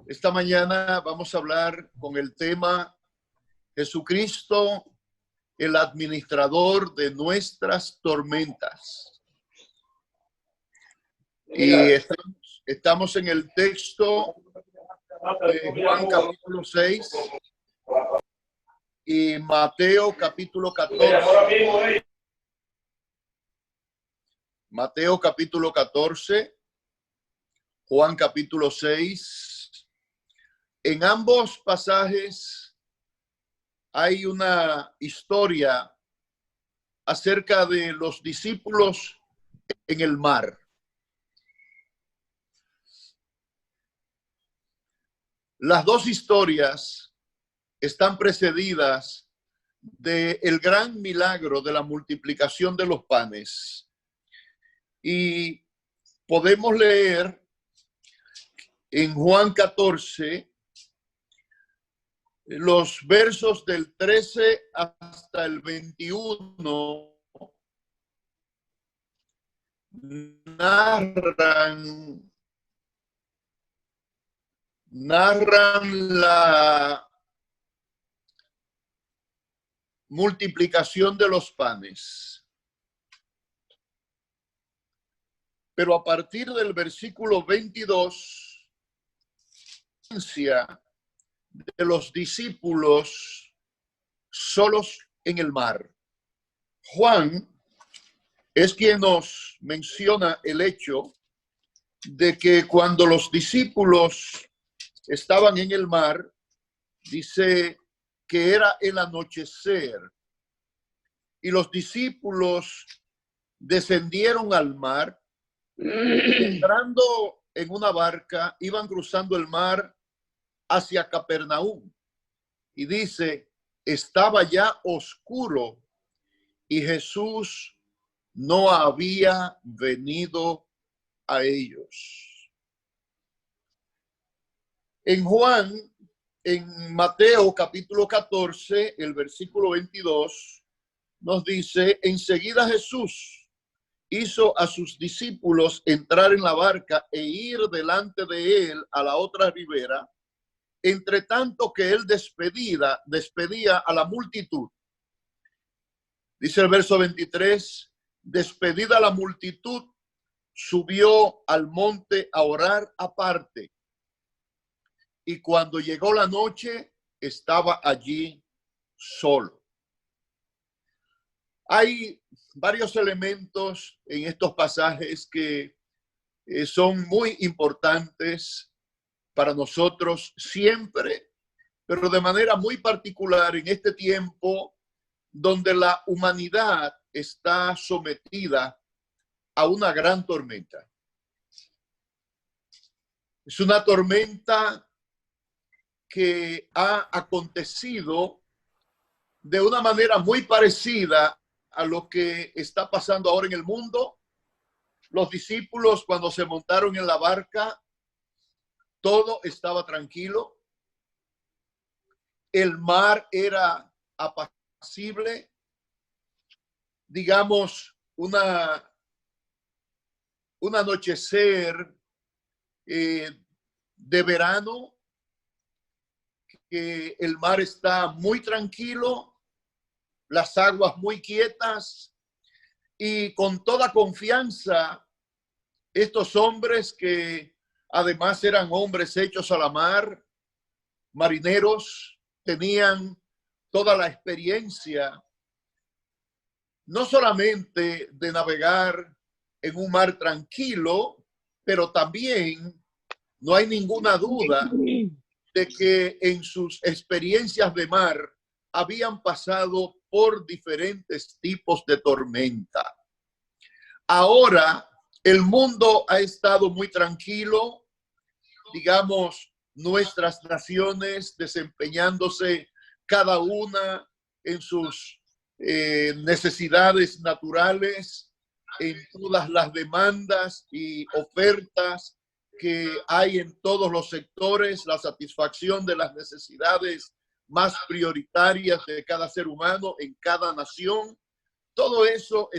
Esta mañana vamos a hablar con el tema Jesucristo, el administrador de nuestras tormentas. Y estamos en el texto de Juan capítulo 6 y Mateo capítulo 14. Mateo capítulo 14, Juan capítulo 6. En ambos pasajes hay una historia acerca de los discípulos en el mar. Las dos historias están precedidas del gran milagro de la multiplicación de los panes. Y podemos leer en Juan 14 los versos del 13 hasta el 21 narran la multiplicación de los panes. Pero a partir del versículo 22, de los discípulos solos en el mar. Juan es quien nos menciona el hecho de que cuando los discípulos estaban en el mar, dice que era el anochecer y los discípulos descendieron al mar, entrando en una barca, iban cruzando el mar hacia Capernaum. Y dice, estaba ya oscuro y Jesús no había venido a ellos. En Mateo capítulo 14, el versículo 22, nos dice, enseguida Jesús hizo a sus discípulos entrar en la barca e ir delante de él a la otra ribera, entre tanto que él despedía a la multitud. Dice el verso 23, despedida la multitud, subió al monte a orar aparte. Y cuando llegó la noche, estaba allí solo. Hay varios elementos en estos pasajes que son muy importantes para nosotros siempre, pero de manera muy particular en este tiempo donde la humanidad está sometida a una gran tormenta. Es una tormenta que ha acontecido de una manera muy parecida a lo que está pasando ahora en el mundo. Los discípulos, cuando se montaron en la barca, todo estaba tranquilo. El mar era apacible. Digamos, un anochecer de verano, que el mar está muy tranquilo, las aguas muy quietas, y con toda confianza, estos hombres que además eran hombres hechos a la mar, marineros, tenían toda la experiencia, no solamente de navegar en un mar tranquilo, pero también no hay ninguna duda de que en sus experiencias de mar habían pasado por diferentes tipos de tormenta. Ahora el mundo ha estado muy tranquilo, digamos, nuestras naciones desempeñándose cada una en sus necesidades naturales, en todas las demandas y ofertas que hay en todos los sectores, la satisfacción de las necesidades más prioritarias de cada ser humano en cada nación. Todo eso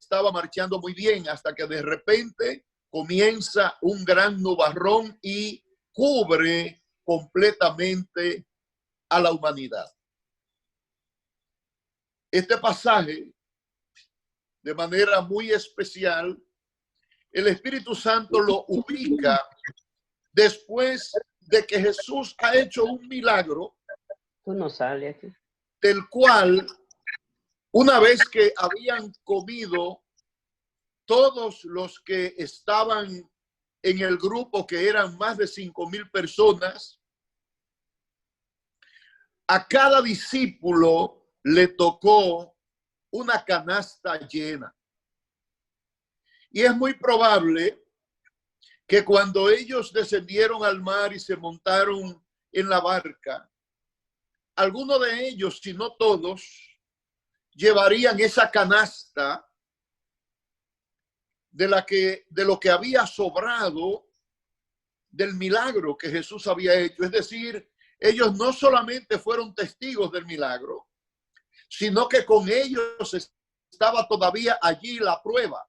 estaba marchando muy bien hasta que de repente comienza un gran nubarrón y cubre completamente a la humanidad. Este pasaje, de manera muy especial, el Espíritu Santo lo ubica después de que Jesús ha hecho un milagro, del cual, una vez que habían comido todos los que estaban en el grupo, que eran más de 5,000 personas, a cada discípulo le tocó una canasta llena. Y es muy probable que cuando ellos descendieron al mar y se montaron en la barca, algunos de ellos, si no todos, llevarían esa canasta de lo que había sobrado del milagro que Jesús había hecho. Es decir, ellos no solamente fueron testigos del milagro, sino que con ellos estaba todavía allí la prueba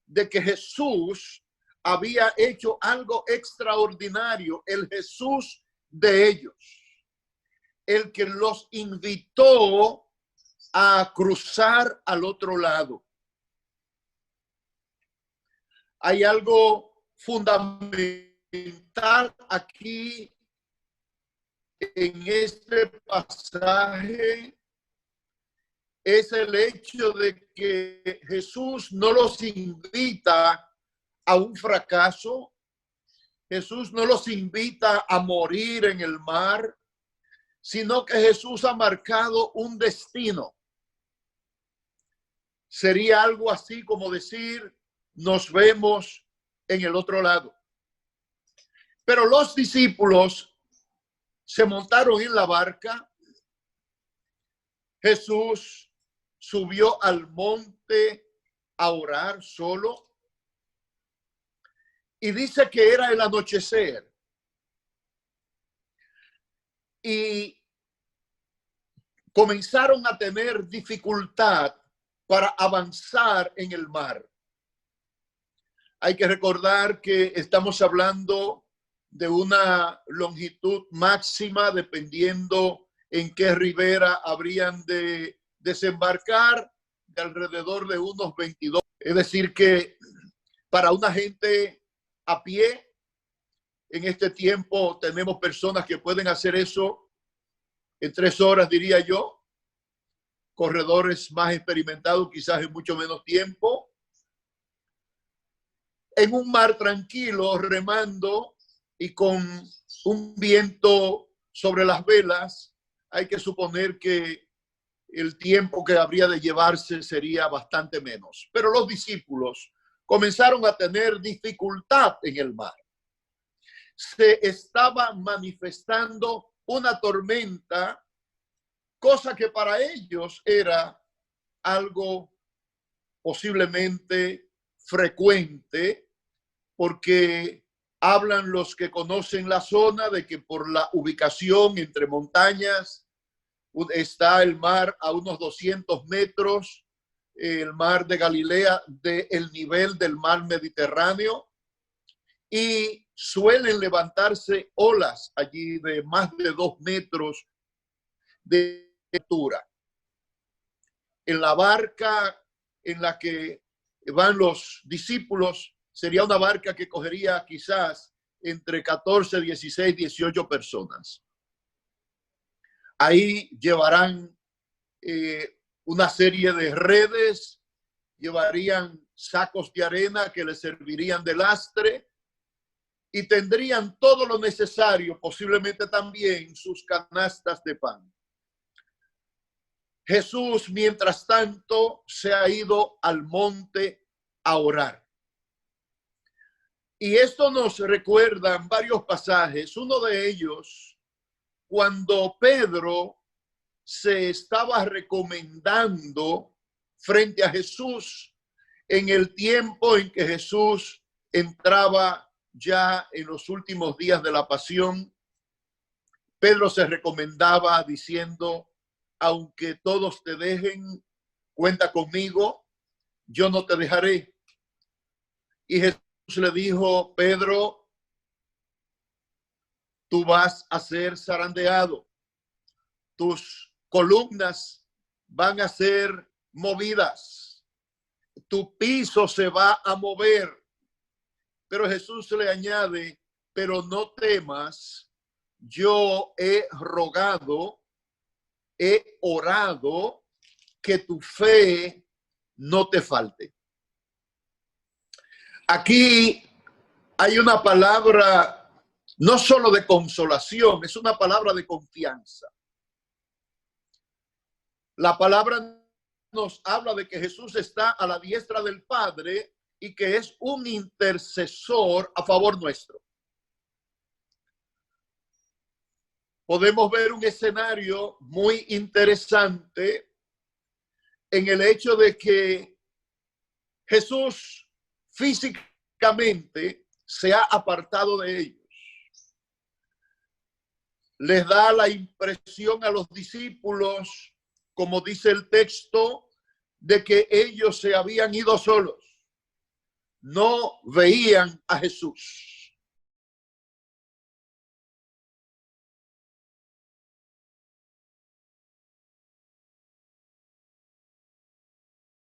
de que Jesús había hecho algo extraordinario, el Jesús de ellos, el que los invitó a cruzar al otro lado. Hay algo fundamental aquí en este pasaje, es el hecho de que Jesús no los invita a un fracaso. Jesús no los invita a morir en el mar, sino que Jesús ha marcado un destino. Sería algo así como decir, nos vemos en el otro lado. Pero los discípulos se montaron en la barca. Jesús subió al monte a orar solo. Y dice que era el anochecer. Y comenzaron a tener dificultad para avanzar en el mar. Hay que recordar que estamos hablando de una longitud máxima, dependiendo en qué ribera habrían de desembarcar, de alrededor de unos 22. Es decir que para una gente a pie, en este tiempo tenemos personas que pueden hacer eso en 3 horas, diría yo. Corredores más experimentados quizás en mucho menos tiempo. En un mar tranquilo, remando y con un viento sobre las velas, hay que suponer que el tiempo que habría de llevarse sería bastante menos. Pero los discípulos comenzaron a tener dificultad en el mar. Se estaba manifestando una tormenta, cosa que para ellos era algo posiblemente frecuente, porque hablan los que conocen la zona de que por la ubicación entre montañas está el mar a unos 200 metros, el mar de Galilea, del nivel del mar Mediterráneo, y suelen levantarse olas allí de más de 2 metros de altura. En la barca en la que van los discípulos sería una barca que cogería quizás entre 14, 16, 18 personas. Ahí llevarán una serie de redes, llevarían sacos de arena que les servirían de lastre y tendrían todo lo necesario, posiblemente también sus canastas de pan. Jesús, mientras tanto, se ha ido al monte a orar. Y esto nos recuerda en varios pasajes. Uno de ellos, cuando Pedro se estaba recomendando frente a Jesús en el tiempo en que Jesús entraba ya en los últimos días de la pasión. Pedro se recomendaba diciendo, aunque todos te dejen, cuenta conmigo, yo no te dejaré. Y Jesús le dijo, Pedro, tú vas a ser zarandeado. Tus columnas van a ser movidas. Tu piso se va a mover. Pero Jesús le añade, pero no temas, yo he rogado, he orado que tu fe no te falte. Aquí hay una palabra no solo de consolación, es una palabra de confianza. La palabra nos habla de que Jesús está a la diestra del Padre y que es un intercesor a favor nuestro. Podemos ver un escenario muy interesante en el hecho de que Jesús físicamente se ha apartado de ellos. Les da la impresión a los discípulos, como dice el texto, de que ellos se habían ido solos. No veían a Jesús.